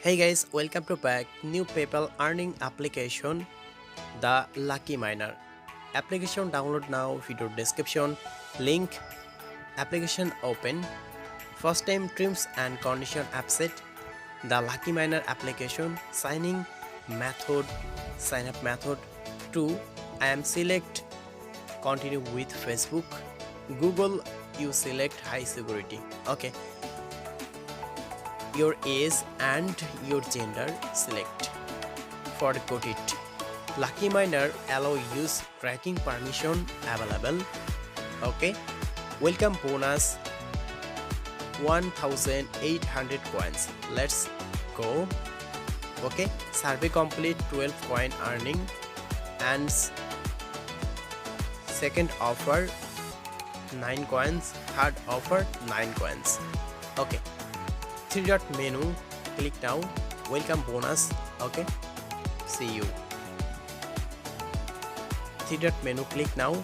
Hey guys, welcome to back new PayPal earning application, the Lucky Miner. Application download now, video description, link, application open, first time terms and condition upset, the Lucky Miner application, signing method, sign up method 2, I am select continue with Facebook, Google you select high security, okay. Your age and your gender select. Forgot it. Lucky Miner allow use tracking permission available. Okay. Welcome bonus 1800 coins. Let's go. Okay. Survey complete 12 coin earning and second offer 9 coins, third offer 9 coins. Okay. 3-dot menu, click now, welcome bonus, okay, see you. 3-dot menu, click now,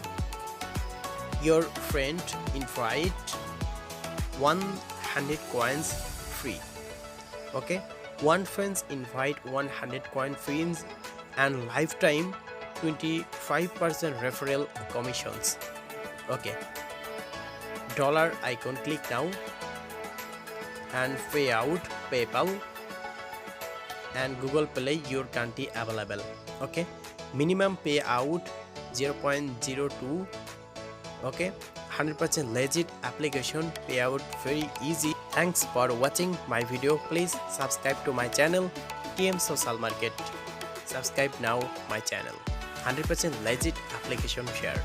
your friend invite 100 coins free, okay, one friends invite 100 coin free and lifetime 25% referral commissions, okay. Dollar icon, click now and payout PayPal and Google Play your country available, okay. Minimum payout 0.02, okay. 100% legit application, payout very easy. Thanks for watching my video. Please subscribe to my channel TM Social Market. Subscribe now my channel. 100% legit application share.